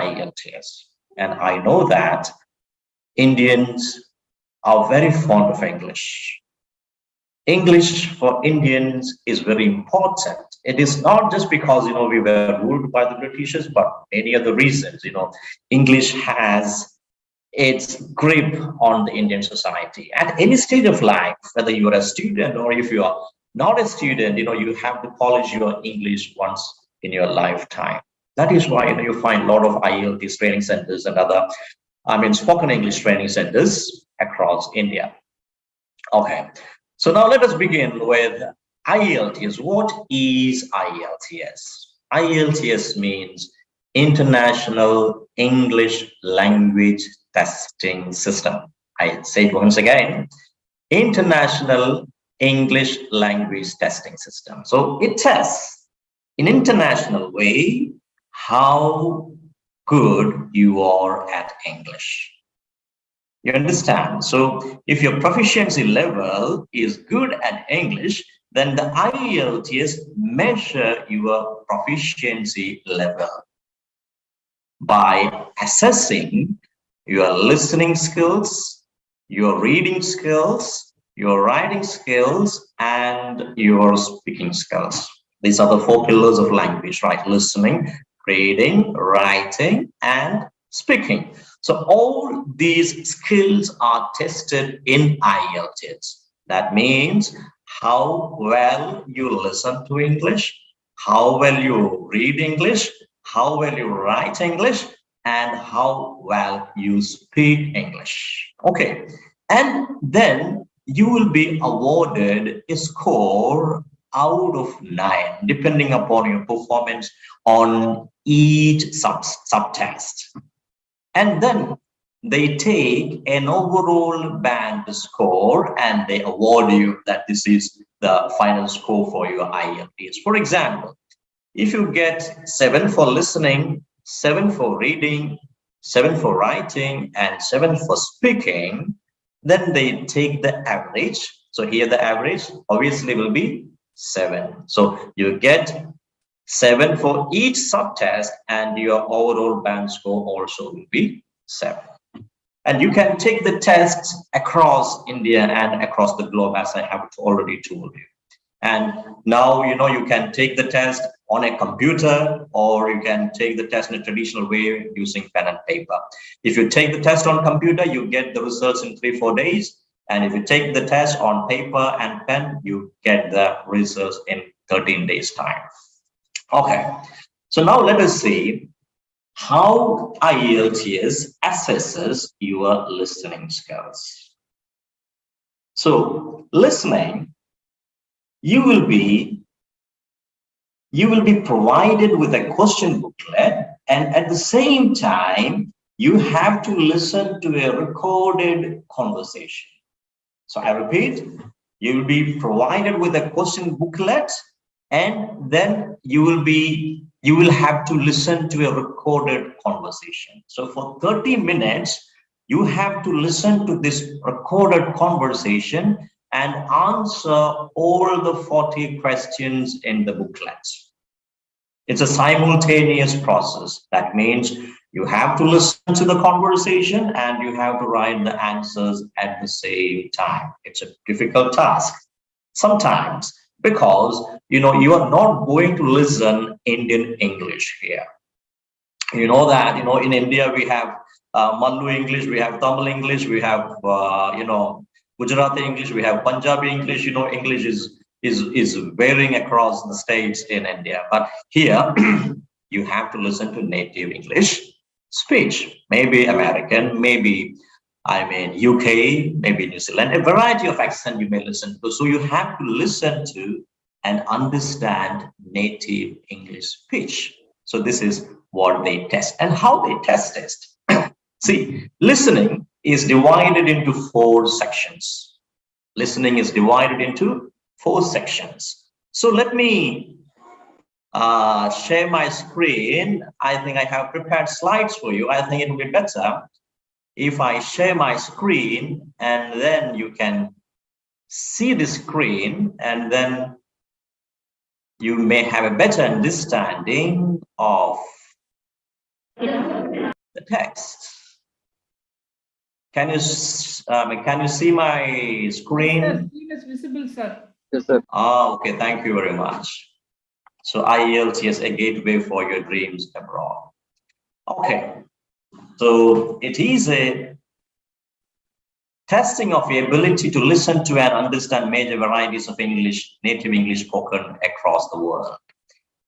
IELTS. And I know that Indians are very fond of English. English for Indians is very important. It is not just because, we were ruled by the Britishers, but many other reasons. English has its grip on the Indian society. At any stage of life, whether you're a student or if you are not a student, you have to polish your English once in your lifetime. That is why you find a lot of IELTS training centers and other, spoken English training centers across India. Okay, so now let us begin with IELTS. What is IELTS? IELTS means International English Language Testing System. I say it once again, International English Language Testing System. So it tests in international way how good you are at English. You understand? So if your proficiency level is good at English, then the IELTS measure your proficiency level by assessing your listening skills, your reading skills, your writing skills, and your speaking skills. These are the four pillars of language, right? Listening, reading, writing, and speaking. So all these skills are tested in IELTS. That means how well you listen to English, how well you read English, how well you write English, and how well you speak English. Okay, and then you will be awarded a score out of 9, depending upon your performance on each sub-test. And then they take an overall band score and they award you that this is the final score for your IELTS. For example, if you get 7 for listening, 7 for reading, 7 for writing, and 7 for speaking, then they take the average. So here the average obviously will be 7. So you get 7 for each subtest and your overall band score also will be 7. And you can take the tests across India and across the globe, as I have already told you. And now, you can take the test on a computer, or you can take the test in a traditional way using pen and paper. If you take the test on computer, you get the results in 3-4 days. And if you take the test on paper and pen, you get the results in 13 days time. Okay, so now let us see how IELTS assesses your listening skills. So listening, you will be provided with a question booklet, and at the same time, you have to listen to a recorded conversation. So I repeat, you will be provided with a question booklet, and then you will have to listen to a recorded conversation. So for 30 minutes, you have to listen to this recorded conversation and answer all the 40 questions in the booklet. It's a simultaneous process. That means you have to listen to the conversation and you have to write the answers at the same time. It's a difficult task sometimes because you are not going to listen Indian English here. You know that in India we have Mallu English, we have Tamil English, we have Gujarati English, we have Punjabi English. English is varying across the states in India. But here, you have to listen to native English speech, maybe American, maybe, UK, maybe New Zealand, a variety of accent you may listen to. So you have to listen to and understand native English speech. So this is what they test. And how they test it. See, listening is divided into 4 sections. Listening is divided into 4 sections. So let me share my screen. I think I have prepared slides for you. I think it will be better if I share my screen and then you can see the screen, and then you may have a better understanding of The text. Can you see my screen? Yes, sir. Screen is visible, sir. Yes, sir. Okay, thank you very much. So IELTS, a gateway for your dreams abroad. Okay, so it is a testing of the ability to listen to and understand major varieties of English, native English spoken across the world.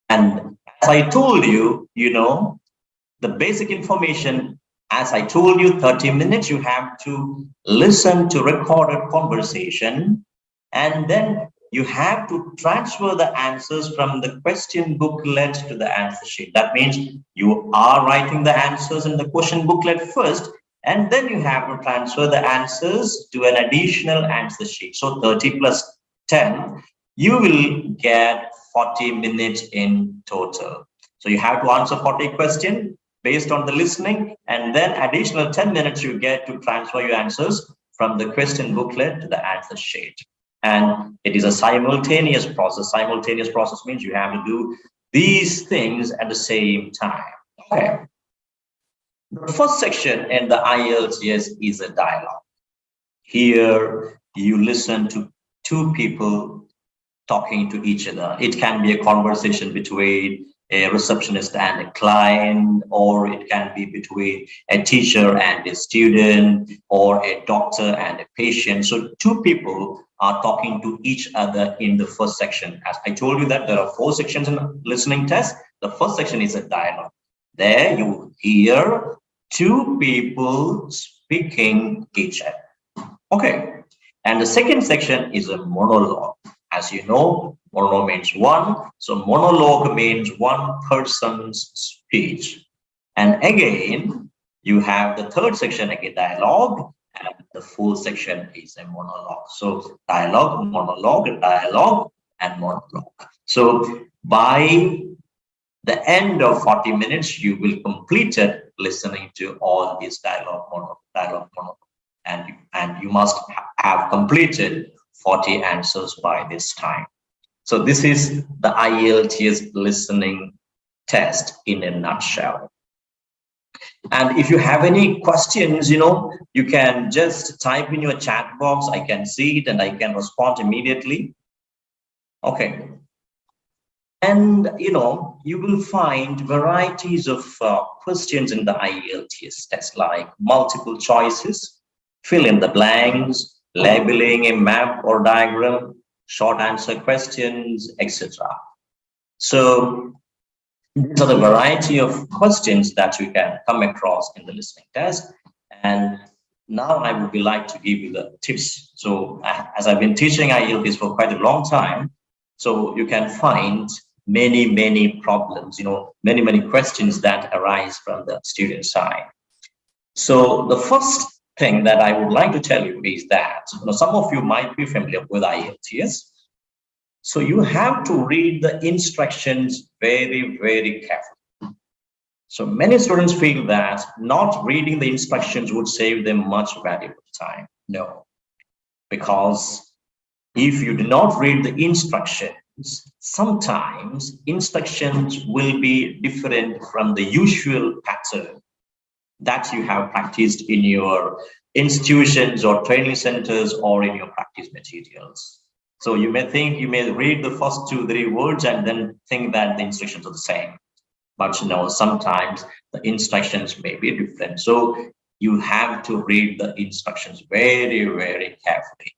And as I told you, the basic information, as I told you, 30 minutes, you have to listen to recorded conversation, and then you have to transfer the answers from the question booklet to the answer sheet. That means you are writing the answers in the question booklet first, and then you have to transfer the answers to an additional answer sheet. So 30 plus 10, you will get 40 minutes in total. So you have to answer 40 questions based on the listening, and then additional 10 minutes you get to transfer your answers from the question booklet to the answer sheet. And it is a simultaneous process. Simultaneous process means you have to do these things at the same time. Okay. The first section in the IELTS is a dialogue. Here you listen to two people talking to each other. It can be a conversation between a receptionist and a client, or it can be between a teacher and a student, or a doctor and a patient. So two people are talking to each other in the first section. As I told you that there are 4 sections in the listening test. The first section is a dialogue. There you hear two people speaking each other. Okay. And the second section is a monologue. As you know, monologue means one. So monologue means one person's speech. And again, you have the third section, again, dialogue, and the fourth section is a monologue. So dialogue, dialogue, and monologue. So by the end of 40 minutes, you will complete it listening to all these dialogue, monologue. And you must have completed 40 answers by this time. So this is the IELTS listening test in a nutshell. And if you have any questions, you can just type in your chat box. I can see it and I can respond immediately. Okay. And, you will find varieties of questions in the IELTS test, like multiple choices, fill in the blanks, labeling a map or diagram, short answer questions, etc. So these are the variety of questions that you can come across in the listening test. And now I would like to give you the tips. So as I've been teaching IELTS for quite a long time, so you can find many problems, many questions that arise from the student side. So the first thing that I would like to tell you is that some of you might be familiar with IELTS. So you have to read the instructions very carefully. So many students feel that not reading the instructions would save them much valuable time. No, because if you do not read the instructions, sometimes instructions will be different from the usual pattern that you have practiced in your institutions or training centers or in your practice materials. So you may read the first 2-3 words and then think that the instructions are the same. But sometimes the instructions may be different. So you have to read the instructions very carefully.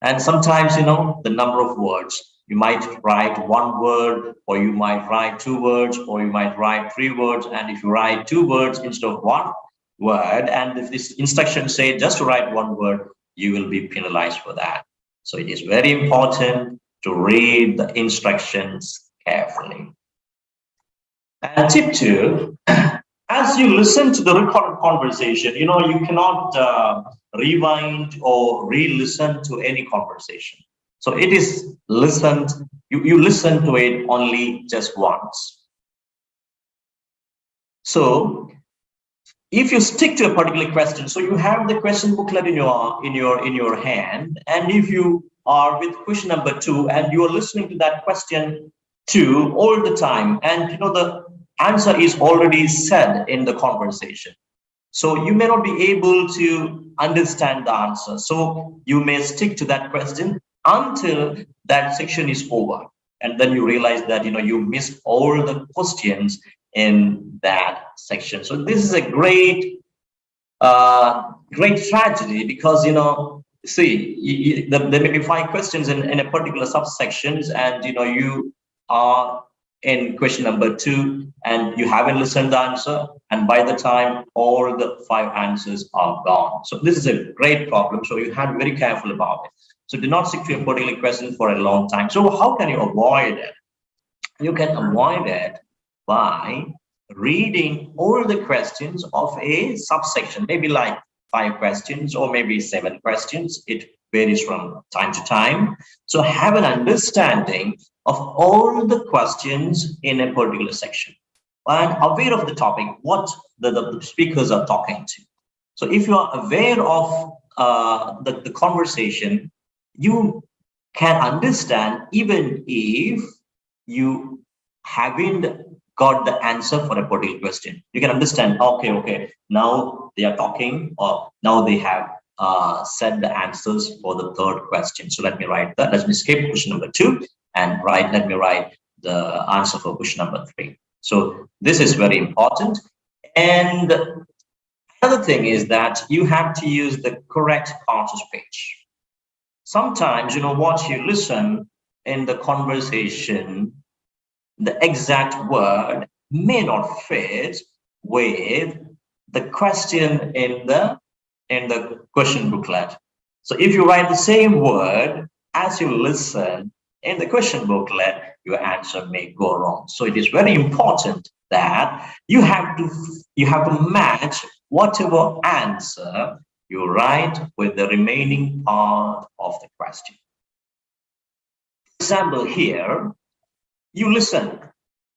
And sometimes, the number of words, you might write 1 word, or you might write 2 words, or you might write 3 words. And if you write 2 words instead of 1 word, and if this instruction say just to write 1 word, you will be penalized for that. So it is very important to read the instructions carefully. And tip 2, as you listen to the recorded conversation, you cannot rewind or re-listen to any conversation. So it is listened, you listen to it only just once. So if you stick to a particular question, so you have the question booklet in your hand, and if you are with question number 2 and you are listening to that question 2 all the time, and the answer is already said in the conversation. So you may not be able to understand the answer. So you may stick to that question until that section is over. And then you realize that, you missed all the questions in that section. So this is a great tragedy because, see, there may be 5 questions in a particular subsections, and, you are in question number 2 and you haven't listened the answer, and by the time all the 5 answers are gone. So this is a great problem. So you have to be very careful about it. So do not stick to a particular question for a long time. So how can you avoid it? You can avoid it by reading all the questions of a subsection, maybe like 5 questions or maybe 7 questions. It varies from time to time. So have an understanding of all the questions in a particular section and aware of the topic, what the speakers are talking to. So if you are aware of the conversation, you can understand even if you haven't got the answer for a particular question. You can understand, okay, now they are talking, or now they have said the answers for the 3rd question. So let me write that. Let me skip question number 2 and let me write the answer for question number 3. So this is very important. And another thing is that you have to use the correct part of speech. Sometimes, what you listen in the conversation, the exact word may not fit with the question in the question booklet. So if you write the same word as you listen in the question booklet, your answer may go wrong. So it is very important that you have to match whatever answer you write with the remaining part of the question. For example, here you listen.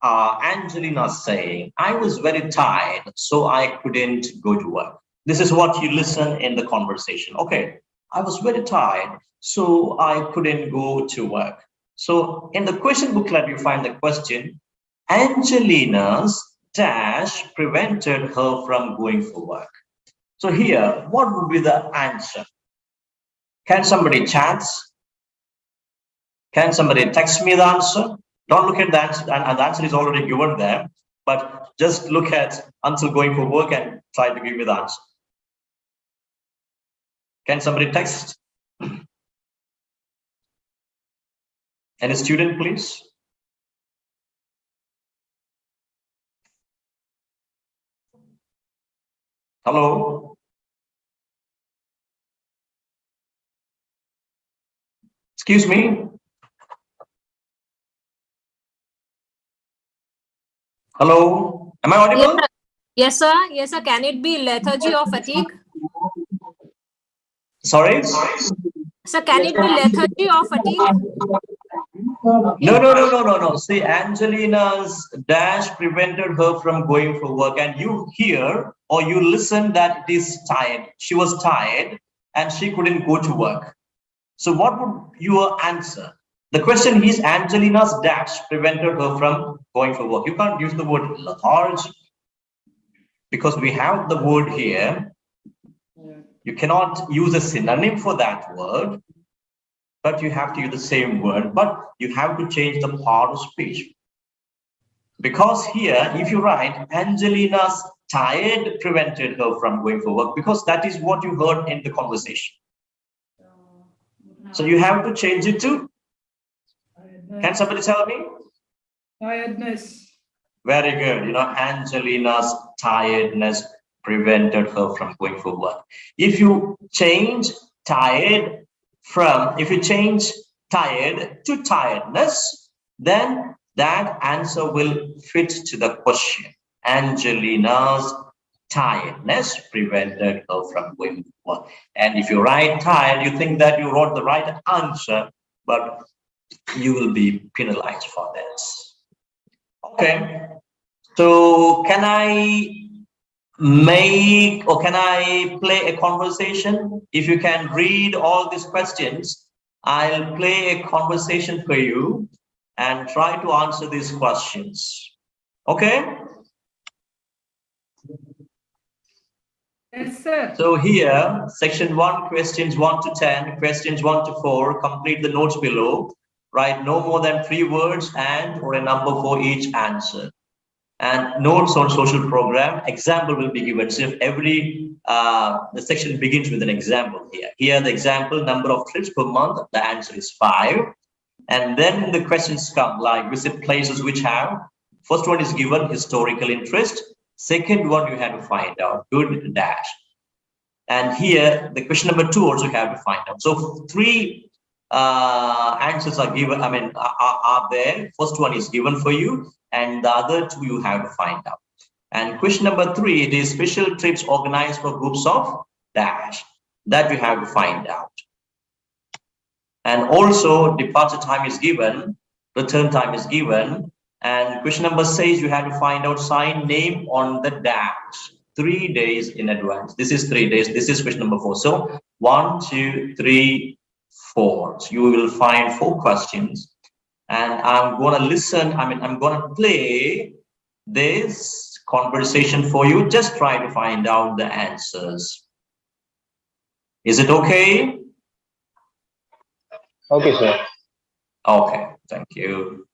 Angelina saying, I was very tired, so I couldn't go to work. This is what you listen in the conversation. Okay, I was very tired, so I couldn't go to work. So in the question booklet, you find the question, Angelina's dash prevented her from going for work. So here, what would be the answer? Can somebody chat? Can somebody text me the answer? Don't look at the answer, and the answer is already given there, but just look at until going for work and try to give me the answer. Can somebody text? Any student, please? Hello? Excuse me? Hello? Am I audible? Yes, sir. Yes, sir. Can it be lethargy or fatigue? Sorry? Sir, can it be lethargy or fatigue? No. See, Angelina's dash prevented her from going for work, and you hear or you listen that it is tired. She was tired and she couldn't go to work. So what would your answer? The question is Angelina's dash prevented her from going for work. You can't use the word lethargy because we have the word here. You cannot use a synonym for that word, but you have to use the same word, but you have to change the part of speech. Because here, if you write Angelina's tired prevented her from going for work, because that is what you heard in the conversation. So you have to change it to, can somebody tell me? Tiredness. Very good. Angelina's tiredness prevented her from going for work. If you change tired to tiredness, then that answer will fit to the question. Angelina's tiredness prevented her from going to work. And if you write tired, you think that you wrote the right answer, but you will be penalized for this. Okay. So can I play a conversation? If you can read all these questions, I'll play a conversation for you and try to answer these questions. Okay? Yes, sir. So here, section 1, questions 1 to 10, questions 1 to 4, complete the notes below. Write no more than 3 words and or a number for each answer. And notes on social program, example will be given. So if every, the section begins with an example here. Here, the example, number of trips per month, the answer is 5. And then the questions come like visit places which have, first one is given historical interest. Second one, you have to find out good dash. And here, the question number 2 also have to find out. So 3 answers are given, are there. First one is given for you, and the other 2 you have to find out. And question number 3, it is special trips organized for groups of dash. That you have to find out. And also, departure time is given, return time is given. And question number says you have to find out sign name on the dash 3 days in advance. This is 3 days. This is question number 4. So 1, 2, 3, 4. So you will find 4 questions. And I'm going to listen. I'm going to play this conversation for you. Just try to find out the answers. Is it okay? Okay, sir. Okay, thank you.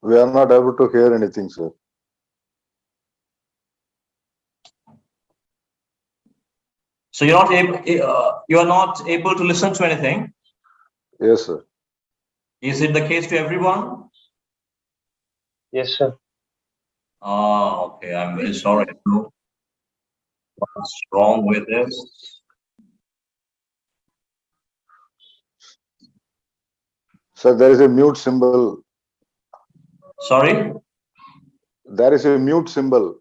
We are not able to hear anything, sir. So you are not able to listen to anything. Yes, sir. Is it the case to everyone? Yes, sir. Oh, okay. I'm very sorry. What's wrong with this? Sir, there is a mute symbol. Sorry? There is a mute symbol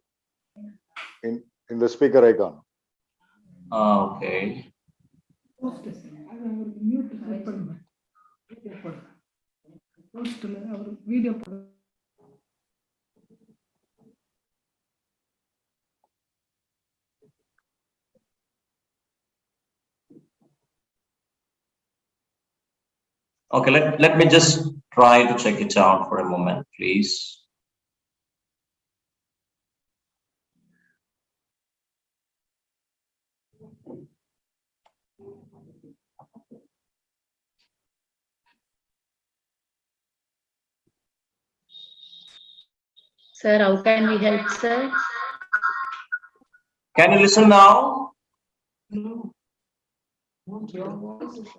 in the speaker icon. Okay. Video. Okay, let me just try to check it out for a moment, please. Sir, how can we help, sir? Can you listen now?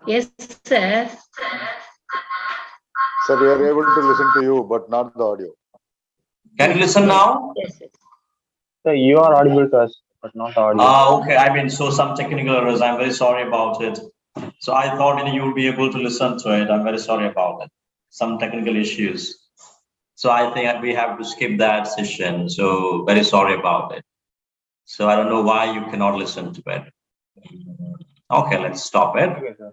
Yes, sir. Sir, we are able to listen to you, but not the audio. Can you listen now? Yes, yes. Sir, you are audible to us, but not audio. Okay. So some technical errors. I'm very sorry about it. So I thought you would be able to listen to it. I'm very sorry about it. Some technical issues. So I think we have to skip that session. So very sorry about it. So I don't know why you cannot listen to it. Okay, let's stop it. Okay, sir.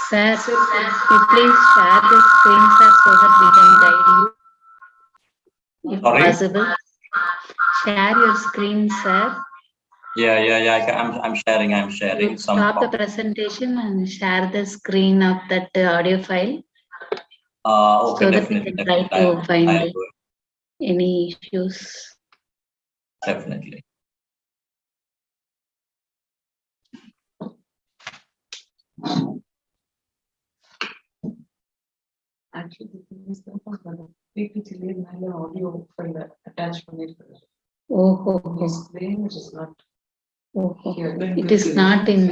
Sir, you please share the screen, sir, so that we can guide you. If Sorry? possible, share your screen, sir. Yeah. I'm sharing You some. stop the presentation and share the screen of that audio file. Okay, So that definitely. we can try to I'll find do it. any issues. Definitely. Actually, PPT மேல audio file attach பண்ணிருக்கேன். Oh, it is not in.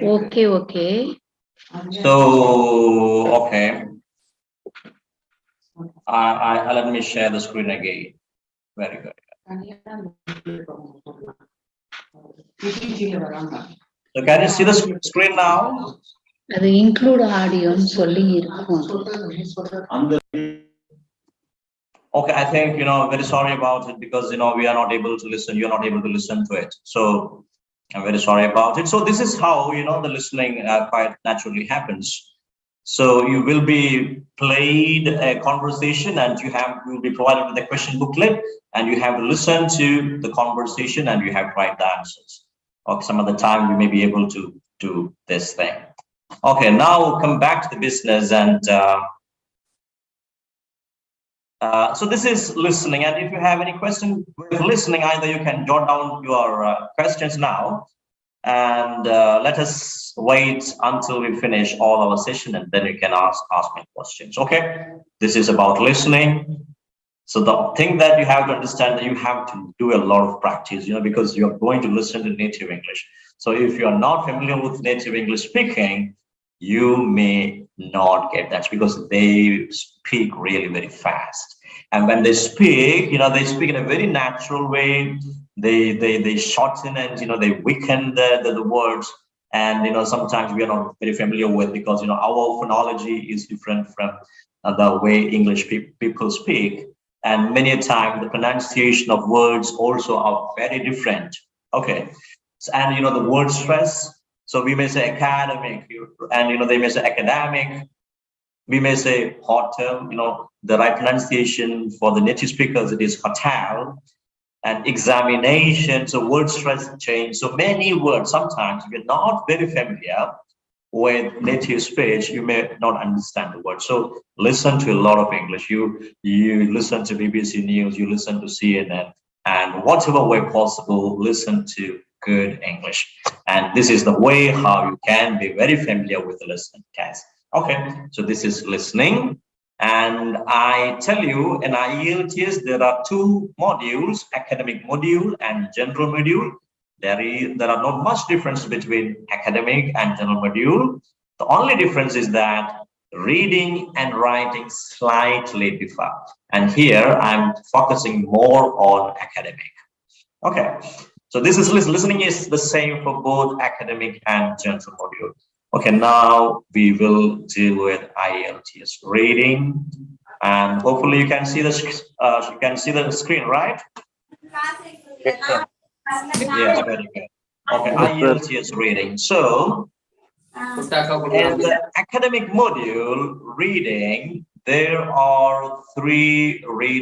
Okay. So, okay. I let me share the screen again. Very good. So can you see the screen now? அது include audio சொல்லி இருக்கும். Okay, I think, very sorry about it because, we are not able to listen. You're not able to listen to it. So I'm very sorry about it. So this is how, the listening quite naturally happens. So you will be played a conversation and you will be provided with a question booklet and you have to listen to the conversation and you have to write the answers. Okay, some of the time you may be able to do this thing. Okay, now we'll come back to the business and so this is listening, and if you have any question with listening, either you can jot down your questions now and let us wait until we finish all our session and then you can ask me questions. Okay, this is about listening. So the thing that you have to understand that you have to do a lot of practice, because you're going to listen to native English. So if you're not familiar with native English speaking, you may not get that because they speak really very fast. And when they speak, they speak in a very natural way. They shorten and they weaken the words. And sometimes we are not very familiar with because our phonology is different from the way English people speak. And many a time the pronunciation of words also are very different. Okay, and the word stress. So we may say academic, and they may say academic. We may say hotel. The right pronunciation for the native speakers it is hotel. And examination. So word stress change. So many words. Sometimes if you're not very familiar with native speech, you may not understand the word. So listen to a lot of English. You listen to BBC News, you listen to CNN, and whatever way possible, listen to good English. And this is the way how you can be very familiar with the listening test. Okay, so this is listening. And I tell you, in IELTS, there are two modules, academic module and general module. There are not much difference between academic and general module. The only difference is that reading and writing slightly differ. And here I'm focusing more on academic. Okay, so this is listening is the same for both academic and general module. Okay, now we will deal with IELTS reading, and hopefully you can see the screen, right? Yes, sir. Yes, very good. Okay, IELTS reading. So, in the academic module reading, there are 3 reading.